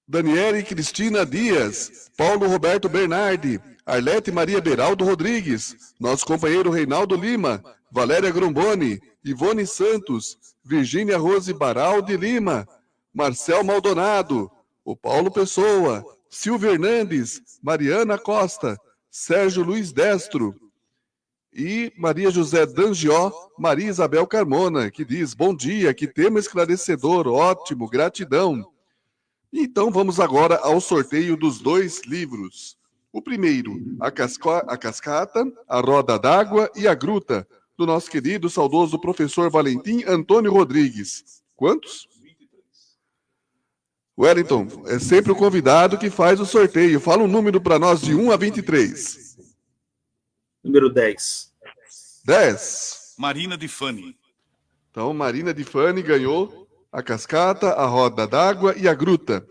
Daniele Cristina Dias, Paulo Roberto Bernardi, Arlete Maria Beraldo Rodrigues, nosso companheiro Reinaldo Lima, Valéria Gromboni, Ivone Santos, Virgínia Rose Baraldi Lima, Marcel Maldonado, o Paulo Pessoa, Silvio Hernandes, Mariana Costa, Sérgio Luiz Destro e Maria José Dangió, Maria Isabel Carmona, que diz: bom dia, que tema esclarecedor, ótimo, gratidão. Então vamos agora ao sorteio dos 2 livros. O primeiro, a Cascata, a Roda d'Água e a Gruta, do nosso querido, saudoso professor Valentim Antônio Rodrigues. Quantos? Wellington, é sempre o convidado que faz o sorteio. Fala um número para nós de 1 a 23. Número 10. 10. Marina Di Fani. Então, Marina Di Fani ganhou a Cascata, a Roda d'Água e a Gruta.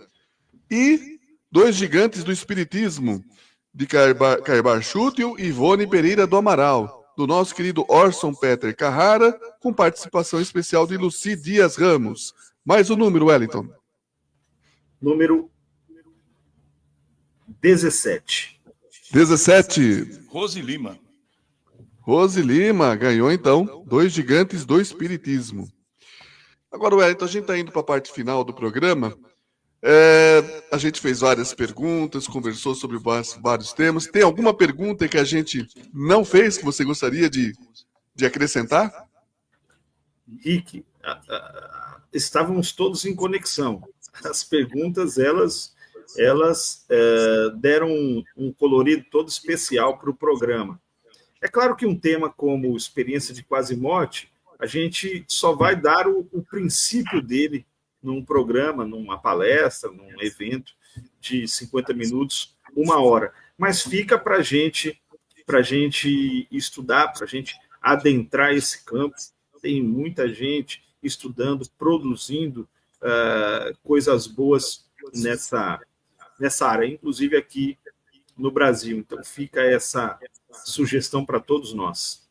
E 2 gigantes do espiritismo, de Carbar Chútil e Ivone Pereira do Amaral, do nosso querido Orson Peter Carrara, com participação especial de Luci Dias Ramos. Mais o número, Wellington. Número 17. 17. Rose Lima. Rose Lima ganhou, então, 2 gigantes do espiritismo. Agora, Wellington, a gente está indo para a parte final do programa. A gente fez várias perguntas, conversou sobre vários temas. Tem alguma pergunta que a gente não fez que você gostaria de acrescentar? Rick, estávamos todos em conexão. As perguntas, elas deram um colorido todo especial para o programa. É claro que um tema como experiência de quase morte, a gente só vai dar o princípio dele num programa, numa palestra, num evento de 50 minutos, 1 hora. Mas fica para a gente estudar, para a gente adentrar esse campo. Tem muita gente estudando, produzindo coisas boas nessa área, inclusive aqui no Brasil. Então, fica essa sugestão para todos nós.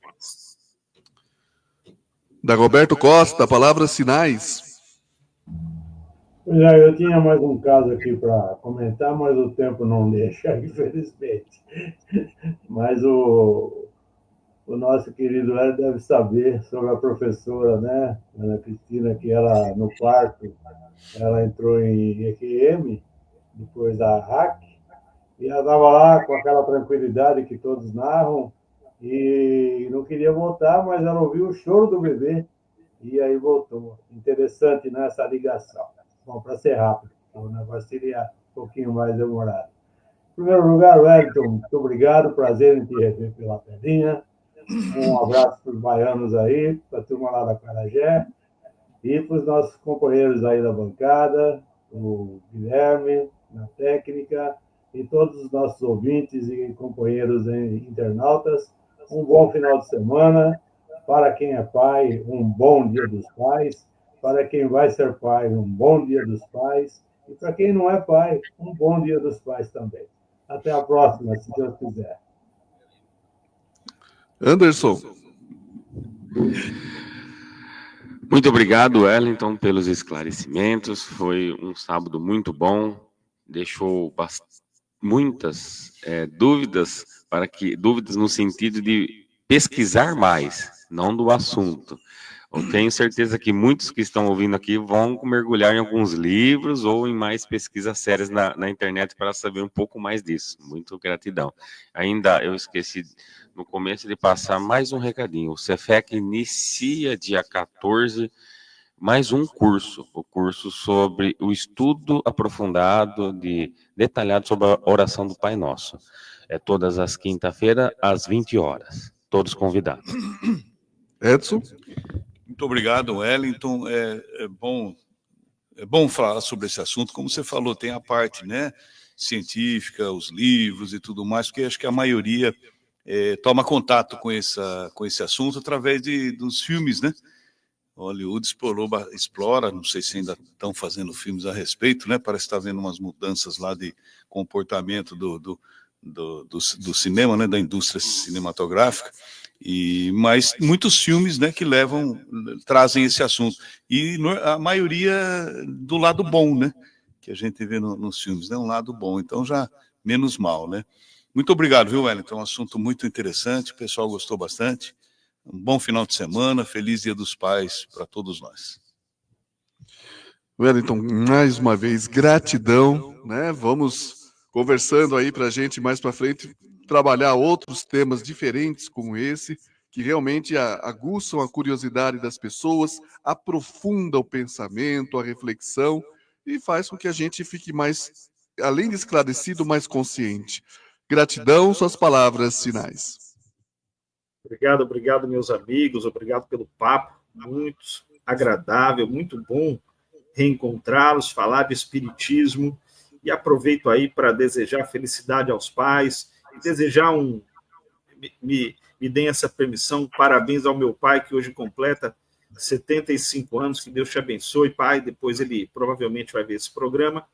Dagoberto Costa, palavras finais. Pois é, eu tinha mais um caso aqui para comentar, mas o tempo não deixa, infelizmente. Mas o nosso querido Hélio deve saber sobre a professora, né, Ana Cristina, que ela, no quarto, ela entrou em EQM, depois da RAC, e ela estava lá com aquela tranquilidade que todos narram, e não queria voltar, mas ela ouviu o choro do bebê e aí voltou. Interessante nessa ligação. Bom, para ser rápido, o negócio seria um pouquinho mais demorado. Em primeiro lugar, Wellington, muito obrigado, prazer em te rever pela telinha. Um abraço para os baianos aí, para a turma lá da Carajé, e para os nossos companheiros aí da bancada, o Guilherme, na técnica, e todos os nossos ouvintes e companheiros internautas. Um bom final de semana. Para quem é pai, um bom Dia dos Pais. Para quem vai ser pai, um bom Dia dos Pais. E para quem não é pai, um bom Dia dos Pais também. Até a próxima, se Deus quiser. Anderson. Muito obrigado, Wellington, pelos esclarecimentos. Foi um sábado muito bom. Deixou muitas dúvidas, dúvidas no sentido de pesquisar mais, não do assunto. Eu tenho certeza que muitos que estão ouvindo aqui vão mergulhar em alguns livros ou em mais pesquisas sérias na internet para saber um pouco mais disso. Muito gratidão. Ainda eu esqueci no começo de passar mais um recadinho. O Cefec inicia dia 14 mais um curso, o curso sobre o estudo aprofundado, detalhado sobre a oração do Pai Nosso. É todas as quinta-feiras, às 20 horas. Todos convidados. Edson? Muito obrigado, Wellington. É bom falar sobre esse assunto. Como você falou, tem a parte, né, científica, os livros e tudo mais, porque acho que a maioria toma contato com esse assunto através dos filmes, né? Hollywood explora, não sei se ainda estão fazendo filmes a respeito, né? Parece que está havendo umas mudanças lá de comportamento do cinema, né? Da indústria cinematográfica, mas muitos filmes, né, que trazem esse assunto, e a maioria do lado bom, né? Que a gente vê nos filmes, né? Um lado bom, então já menos mal, né? Muito obrigado, viu, Wellington? É um assunto muito interessante, o pessoal gostou bastante. Um bom final de semana, feliz Dia dos Pais para todos nós. Wellington, mais uma vez, gratidão, né? Vamos conversando aí para a gente mais para frente trabalhar outros temas diferentes como esse, que realmente aguçam a curiosidade das pessoas, aprofunda o pensamento, a reflexão e faz com que a gente fique mais, além de esclarecido, mais consciente. Gratidão, suas palavras finais. Obrigado, meus amigos, obrigado pelo papo, muito agradável, muito bom reencontrá-los, falar de espiritismo, e aproveito aí para desejar felicidade aos pais, e desejar me deem essa permissão, parabéns ao meu pai, que hoje completa 75 anos, que Deus te abençoe, pai, depois ele provavelmente vai ver esse programa,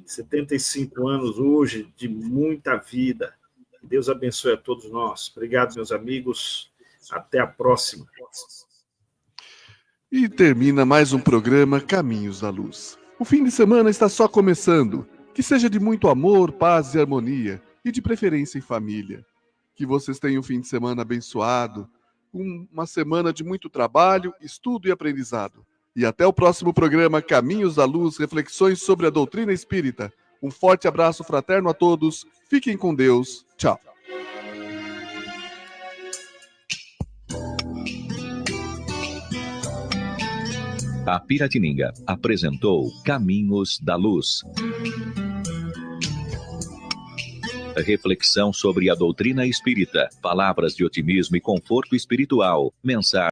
75 anos hoje, de muita vida. Deus abençoe a todos nós. Obrigado, meus amigos. Até a próxima. E termina mais um programa Caminhos da Luz. O fim de semana está só começando. Que seja de muito amor, paz e harmonia, e de preferência em família. Que vocês tenham um fim de semana abençoado, uma semana de muito trabalho, estudo e aprendizado. E até o próximo programa Caminhos da Luz, reflexões sobre a doutrina espírita. Um forte abraço fraterno a todos. Fiquem com Deus. Tchau. A Piratininga apresentou Caminhos da Luz. Reflexão sobre a doutrina espírita. Palavras de otimismo e conforto espiritual. Mensagem.